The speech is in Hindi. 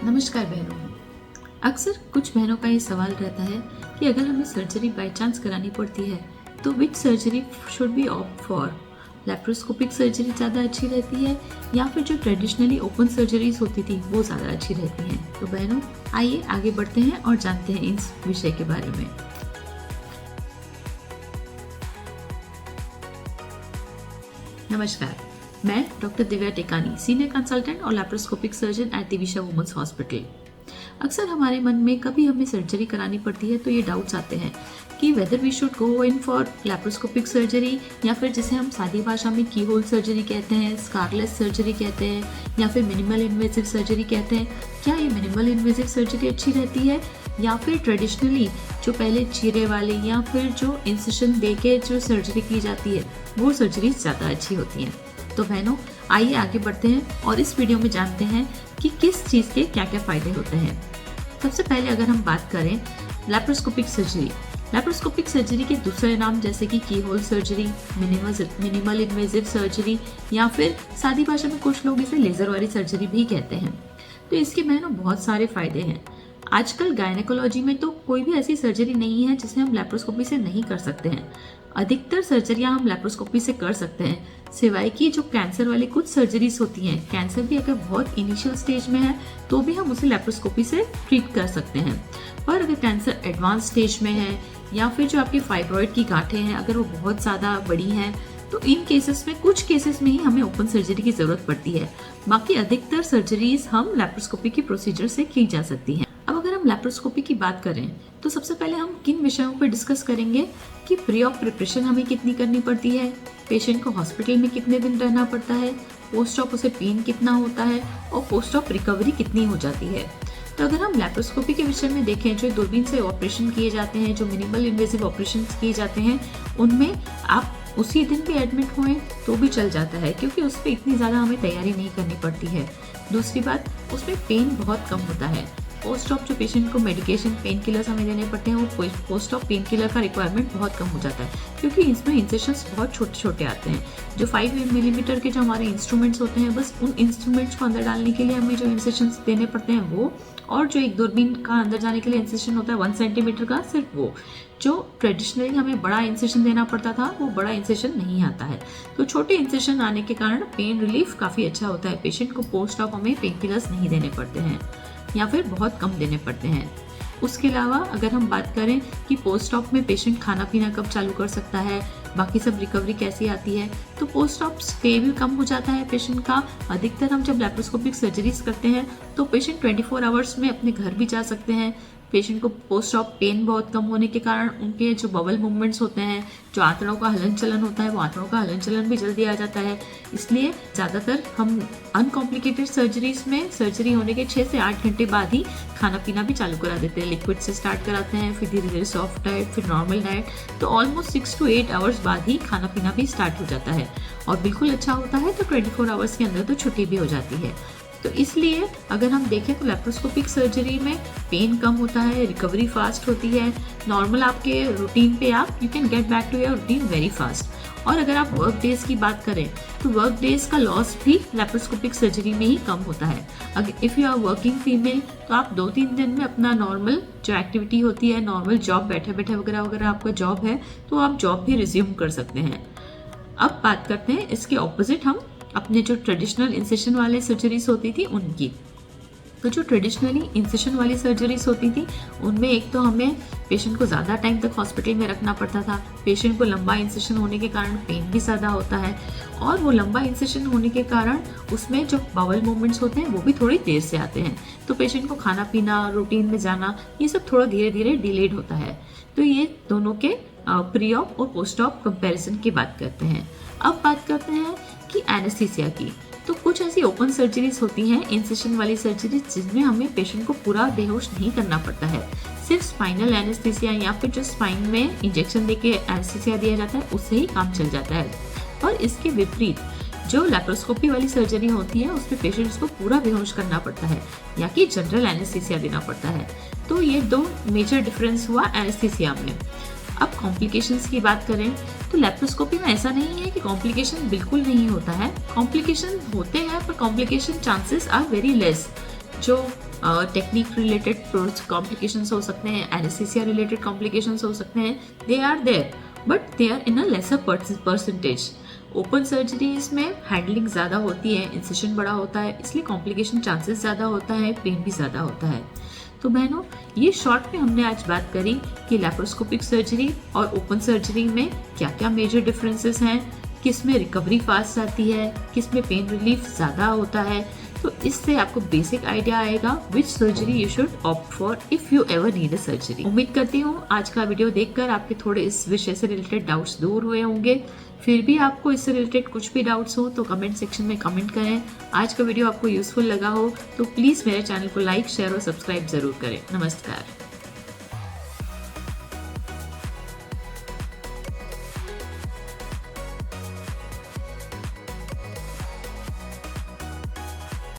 नमस्कार बहनों। अक्सर कुछ बहनों का ये सवाल रहता है कि अगर हमें सर्जरी बाय चांस करानी पड़ती है तो which surgery should be opt for. Laparoscopic surgery ज़्यादा अच्छी रहती है या फिर जो ट्रेडिशनली ओपन सर्जरीज होती थी वो ज़्यादा अच्छी रहती हैं। तो बहनों आइए आगे बढ़ते हैं और जानते हैं इस विषय के बारे में। नमस्कार, मैं doctor Divya Tekani, senior consultant और laparoscopic surgeon at Divisha women's hospital. अक्सर हमारे मन में कभी हमें सर्जरी करानी पड़ती है तो ये डाउट्स आते हैं कि whether we should go in for laparoscopic surgery या फिर जिसे हम सादी भाषा में की होल सर्जरी कहते हैं, स्कारलेस सर्जरी कहते हैं या फिर मिनिमल इन्वेसिव सर्जरी कहते हैं। क्या ये मिनिमल इन्वेसिव सर्जरी अच्छी रहती है या फिर ट्रेडिशनली जो पहले चीरे वाले या फिर जो इंसिशन दे के जो सर्जरी की जाती है वो सर्जरी ज़्यादा अच्छी होती हैं। तो बहनों आइए आगे बढ़ते हैं और इस वीडियो में जानते हैं कि किस चीज़ के क्या क्या फ़ायदे होते हैं। सबसे पहले अगर हम बात करें लैप्रोस्कोपिक सर्जरी, लैप्रोस्कोपिक सर्जरी के दूसरे नाम जैसे कि keyhole surgery, minimal invasive surgery या फिर सादी भाषा में कुछ लोग इसे लेज़र वाली सर्जरी भी कहते हैं। तो इसके बहनों बहुत सारे फ़ायदे हैं। आजकल गायनेकोलॉजी में तो कोई भी ऐसी सर्जरी नहीं है जिसे हम लैप्रोस्कोपी से नहीं कर सकते हैं। अधिकतर सर्जरियां हम लैप्रोस्कोपी से कर सकते हैं, सिवाय कि जो कैंसर वाली कुछ सर्जरीज होती हैं, कैंसर भी अगर बहुत इनिशियल स्टेज में है तो भी हम उसे लैप्रोस्कोपी से ट्रीट कर सकते हैं। पर अगर कैंसर एडवांस स्टेज में है या फिर जो आपकी फाइब्रॉइड की गांठें हैं अगर वो बहुत ज़्यादा बड़ी हैं तो इन केसेस में कुछ केसेस में ही हमें ओपन सर्जरी की ज़रूरत पड़ती है। बाकी अधिकतर सर्जरीज हम लैप्रोस्कोपी के प्रोसीजर से की जा सकती हैं। अब अगर हम लैप्रोस्कोपी की बात करें तो सबसे पहले हम किन विषयों पर डिस्कस करेंगे कि प्री ऑप प्रिपरेशन हमें कितनी करनी पड़ती है, पेशेंट को हॉस्पिटल में कितने दिन रहना पड़ता है, पोस्ट ऑप उसे पेन कितना होता है और पोस्ट ऑप रिकवरी कितनी हो जाती है। तो अगर हम लैप्रोस्कोपी के विषय में देखें, जो दूरबीन से ऑपरेशन किए जाते हैं, जो मिनिमल इन्वेसिव ऑपरेशन किए जाते हैं, उनमें आप उसी दिन भी एडमिट हुए तो भी चल जाता है क्योंकि उस पर इतनी ज़्यादा हमें तैयारी नहीं करनी पड़ती है। दूसरी बात, उसमें पेन बहुत कम होता है। पोस्ट ऑप जो पेशेंट को मेडिकेशन पेन किलर्स हमें देने पड़ते हैं वो पोस्ट ऑप पेन किलर का रिक्वायरमेंट बहुत कम हो जाता है क्योंकि इसमें इंसेशंस बहुत छोटे छोटे आते हैं। जो 5 मिलीमीटर के जो हमारे इंस्ट्रूमेंट्स होते हैं, बस उन इंस्ट्रूमेंट्स को अंदर डालने के लिए हमें जो इंसेशंस देने पड़ते हैं वो, और जो एक दूरबीन का अंदर जाने के लिए इंसेशन होता है 1 सेंटीमीटर का, सिर्फ वो। जो ट्रेडिशनली हमें बड़ा इंसेशन देना पड़ता था वो बड़ा इंसेशन नहीं आता है। तो छोटे इंसेशन आने के कारण पेन रिलीफ काफ़ी अच्छा होता है। पेशेंट को पोस्ट ऑप हमें पेन किलर्स नहीं देने पड़ते हैं या फिर बहुत कम देने पड़ते हैं। उसके अलावा अगर हम बात करें कि पोस्ट ऑप में पेशेंट खाना पीना कब चालू कर सकता है, बाकी सब रिकवरी कैसी आती है, तो पोस्ट ऑप स्टे भी कम हो जाता है पेशेंट का। अधिकतर हम जब लैप्रोस्कोपिक सर्जरीज करते हैं तो पेशेंट 24 आवर्स में अपने घर भी जा सकते हैं। पेशेंट को पोस्ट ऑप पेन बहुत कम होने के कारण उनके जो बबल मूवमेंट्स होते हैं, जो आंतड़ों का हलन चलन होता है, वो आंतड़ों का हलन चलन भी जल्दी आ जाता है। इसलिए ज़्यादातर हम अनकॉम्प्लिकेटेड सर्जरीज में सर्जरी होने के 6 से 8 घंटे बाद ही खाना पीना भी चालू करा देते हैं। लिक्विड से स्टार्ट कराते हैं, फिर धीरे धीरे सॉफ्ट डाइट, फिर नॉर्मल डाइट, तो ऑलमोस्ट 6 to 8 आवर्स बाद ही खाना पीना भी स्टार्ट हो जाता है और बिल्कुल अच्छा होता है। तो 24 आवर्स के अंदर तो छुट्टी भी हो जाती है। तो इसलिए अगर हम देखें तो लैप्रोस्कोपिक सर्जरी में पेन कम होता है, रिकवरी फास्ट होती है। नॉर्मल आपके रूटीन पे आप you can get back to your routine very fast. और अगर आप वर्क डेज की बात करें तो वर्क डेज का लॉस भी लैप्रोस्कोपिक सर्जरी में ही कम होता है। अगर if you are working female तो आप 2-3 दिन में अपना नॉर्मल जो एक्टिविटी होती है, नॉर्मल जॉब, बैठे बैठे वगैरह वगैरह आपका जॉब है तो आप जॉब भी रिज्यूम कर सकते हैं। अब बात करते हैं इसके ऑपोजिट हम अपने जो ट्रेडिशनल इंसेशन वाले सर्जरीज होती थी उनकी। तो जो ट्रेडिशनली इंसेशन वाली सर्जरीज होती थी उनमें एक तो हमें पेशेंट को ज़्यादा टाइम तक हॉस्पिटल में रखना पड़ता था। पेशेंट को लंबा इंसेशन होने के कारण पेन भी ज़्यादा होता है और वो लंबा इंसेशन होने के कारण उसमें जो बाउल मूवमेंट्स होते हैं वो भी थोड़ी देर से आते हैं। तो पेशेंट को खाना पीना, रूटीन में जाना, ये सब थोड़ा धीरे धीरे डिलेड होता है। तो ये दोनों के प्री ऑप और पोस्ट ऑप कंपैरिजन की बात करते हैं। अब बात करते हैं कि एनेस्थीसिया की। तो कुछ ऐसी ओपन सर्जरीज होती हैं, इंसेशन वाली सर्जरीज, जिसमें हमें पेशेंट को पूरा बेहोश नहीं करना पड़ता है। सिर्फ स्पाइनल एनेस्थीसिया या फिर जो स्पाइन में इंजेक्शन देके एनेस्थीसिया दिया जाता है उससे ही काम चल जाता है। और इसके विपरीत जो लैप्रोस्कोपी वाली सर्जरी होती है उसमें पेशेंट्स को पूरा बेहोश करना पड़ता है या कि जनरल एनेस्थीसिया देना पड़ता है। तो ये 2 मेजर डिफरेंस हुआ एनेस्थीसिया में। अब कॉम्प्लिकेशंस की बात करें तो लैप्रोस्कोपी में ऐसा नहीं है कि कॉम्प्लिकेशन बिल्कुल नहीं होता है। कॉम्प्लिकेशन होते हैं पर complication chances are very less. जो टेक्निक रिलेटेड कॉम्प्लिकेशंस हो सकते हैं, एनेस्थीसिया रिलेटेड कॉम्प्लिकेशंस हो सकते हैं, they are there but they are in a lesser percentage. Open surgeries में हैंडलिंग ज़्यादा होती है, इंसिशन बड़ा होता है, इसलिए कॉम्प्लिकेशन चांसेस ज़्यादा होता है, पेन भी ज़्यादा होता है। तो बहनों, ये शॉर्ट में हमने आज बात करी कि लैप्रोस्कोपिक सर्जरी और ओपन सर्जरी में क्या क्या मेजर डिफरेंसेस हैं, किस में रिकवरी फास्ट आती है, किस में पेन रिलीफ ज़्यादा होता है। तो इससे आपको बेसिक आइडिया आएगा which surgery you should opt for if you ever need a surgery. उम्मीद करती हूँ आज का वीडियो देखकर आपके थोड़े इस विषय से रिलेटेड डाउट्स दूर हुए होंगे। फिर भी आपको इससे रिलेटेड कुछ भी डाउट्स हो तो कमेंट सेक्शन में कमेंट करें। आज का वीडियो आपको यूजफुल लगा हो तो प्लीज़ मेरे चैनल को लाइक, शेयर और सब्सक्राइब जरूर करें। नमस्कार।